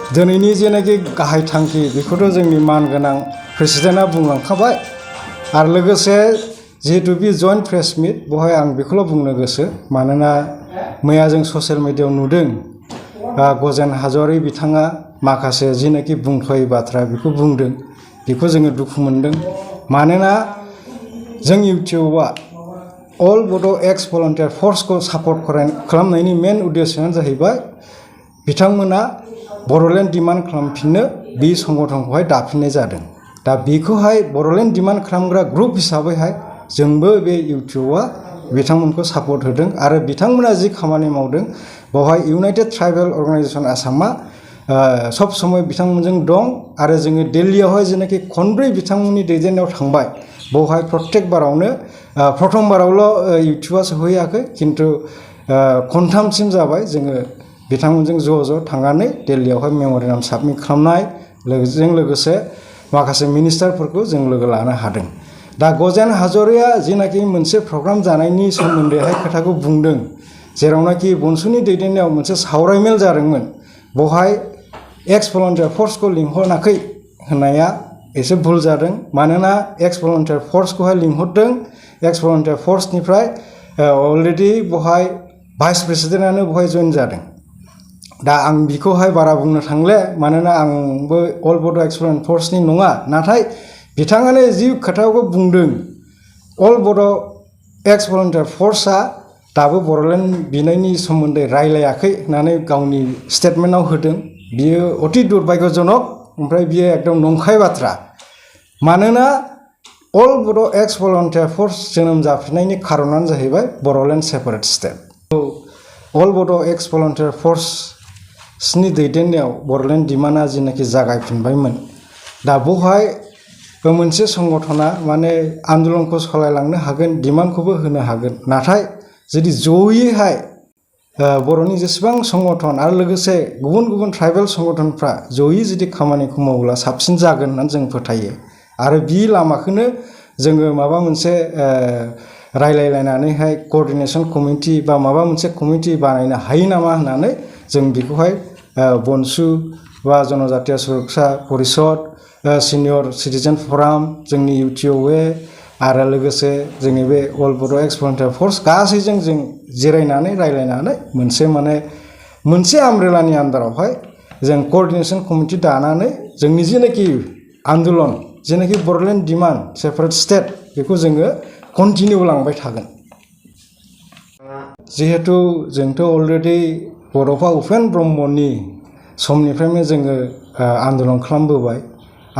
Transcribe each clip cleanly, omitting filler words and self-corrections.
दिनैनि जेनाखि गाहाय थांखि बेखौथ' जोंनि मानगोनां प्रेसिडेन्टआ बुंलांखाबाय आरो लोगोसे जिहेतु बे जइन्ट प्रेस मिट बेवहाय आं बेखौल' बुंनो गोसो मानोना मैया जों ससियेल मिडियायाव नुदों गजेन हाज'वारि बिथाङा माखासे जिनाखि बुंथावै बाथ्रा बेखौ बुंदों बेखौ जोङो दुखु मोनदों मानोना जों इउटिउबआ अल बड' एक्स भलन्टियार फर्सखौ सापर्ट खालामनायनि मेन उद्देश्यआनो जाहैबाय बिथांमोना बड'लेण्ड डिमान्ड खालामफिननो बे संगठनखौहाय दाफिननाय जादों दा बेखौहाय बड'लेण्ड डिमान्ड खालामग्रा ग्रुप हिसाबैहाय जोंबो बे इउटिउबआ बिथांमोनखौ सापर्ट होदों आरो बिथांमोना जि खामानि मावदों बेवहाय इउनाइटेड ट्राइबेल अर्गानाइजेसन आसामा सब समय बिथांमोनजों दं आरो जोङो दिल्लीयावहाय जेनाखि खनब्रै बिथांमोननि दैदेननायाव थांबाय बेवहाय प्रत्येक बारावनो प्रथमबारावल' इउटिउबआ सहैयाखै खिन्थु खनथामसिम जाबाय जोङो बिथांमोनजों ज' थांनानै दिल्लीयावहाय मेम'रेन्डाम साबमिट खालामनाय लोगोसे माखासे मिनिस्टारफोरखौ जों लोगो लानो हादों दा गजेन हाज'रिया जिनाखि मोनसे प्रग्राम जानायनि सोमोन्दैहाय खोथाखौ बुंदों जेरावनाखि बनसुनि दैदेननायाव मोनसे सावरायमेल जादोंमोन बेवहाय एक्स भलन्टियार फर्सखौ लिंहराखै होननाया एसे भुल जादों मानोना एक्स भलन्टियार फर्सखौहाय लिंहरदों एक्स भलन्टियार फर्सनिफ्राय अलरेडि बेवहाय भाइस प्रेसिडेन्टआनो बेवहाय जइन जादों दा आं बिखौहाय बारा बुंनो थांले मानोना आंबो अल बड' एक्स भलन्टियार फर्सनि नङा नाथाय बिथाङानो जि खोथाखौ बुंदों अल बड' एक्स भलन्टियार फर्सआ दाबो बड'लेण्ड बिनायनि सोमोन्दै रायलायाखै होननानै गावनि स्टेटमेन्टआव होदों बियो अति दुर्भाग्यजनक ओमफ्राय बियो एकदम नंखाय बाथ्रा मानोना अल बड' एक्स भलन्टियार फर्स जोनोम जाफिननायनि खारनानो जाहैबाय बड'लेण्ड सेपारेट स्टेट अल बड' एक्स भलन्टियार फर्सनि दैदेननायाव बड'लेण्ड डिमान्डआ जिनाखि जागायफिनबायमोन दा बेवहाय मोनसे संगठना माने आन्दलनखौ सालायलांनो हागोन डिमान्डखौबो होनो हागोन नाथाय जुदि जयैहाय बर'नि जेसेबां संगठन आरो लोगोसे गुबुन गुबुन ट्राइबेल संगठनफ्रा जयै जुदि खामानिखौ मावोब्ला साबसिन जागोन होननानै जों फोथायो आरो बे लामाखौनो जोङो माबा मोनसे रायलायलायनानैहाय कअर्डिनेसन कमिटि बा माबा मोनसे कमिटि बानायनो हायो नामा होननानै जों बेखौहाय बनसु बा जनजातीय सुरक्षा परिषद सिनियर सिटिजेन फराम जोंनि इउटिउबए आरो लोगोसे जोंनि बे अल बड' एक्स भलन्टियार फर्स गासैजों जों जिरायनानै रायलायनानै मोनसे आमब्रेलानि आन्दारावहाय जों कअर्डिनेसन कमिटि दानानै जोंनि जेनाखि आन्दलन जेनाखि बड'लेण्ड डिमान्ड सेपारेट स्टेट बेखौ जोङो कन्टिनिउ लांबाय थागोन जिहेतु जोंथ' अलरेडि बड'फा उपेन ब्रह्मनि समनिफ्रायनो जोङो आन्दलन खालामबोबाय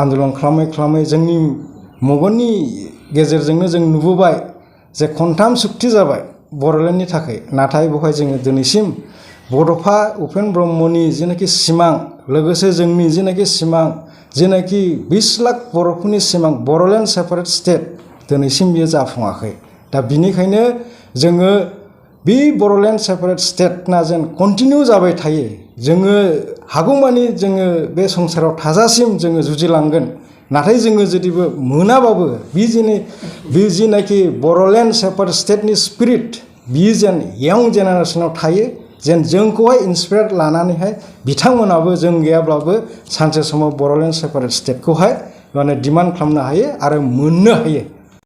आन्दलन खालामै खालामै जोंनि मेगननि गेजेरजोंनो जों नुबोबाय जे खनथाम सुक्ति जाबाय बड'लेण्डनि थाखाय नाथाय बेवहाय जोङो दिनैसिम बड'फा उपेन ब्रह्मनि जेनाखि सिमां लोगोसे जोंनि जेनाखि सिमां जेनाखि 20 लाख बर'फोरनि सिमां बड'लेण्ड सेपारेट स्टेट दिनैसिम बियो जाफुङाखै दा बिनिखायनो जोङो बे बड'लेण्ड सेपारेट स्टेटना जेन कन्टिनिउ जाबाय थायो जोङो हागौमानि जोङो बे संसाराव थाजासिम जोङो जुजिलांगोन नाथाय जोङो जुदिबो मोनाबाबो बे जिनाखि बड'लेण्ड सेपारेट स्टेटनि स्पिरिट बियो जेन इयं जेनेरेसनाव थायो जेन जोंखौहाय इन्सपायार लानानैहाय बिथांमोनाबो जों गैयाब्लाबो सानसे समाव बड'लेण्ड सेपारेट स्टेटखौहाय माने डिमान्ड खालामनो हायो आरो मोननो हायो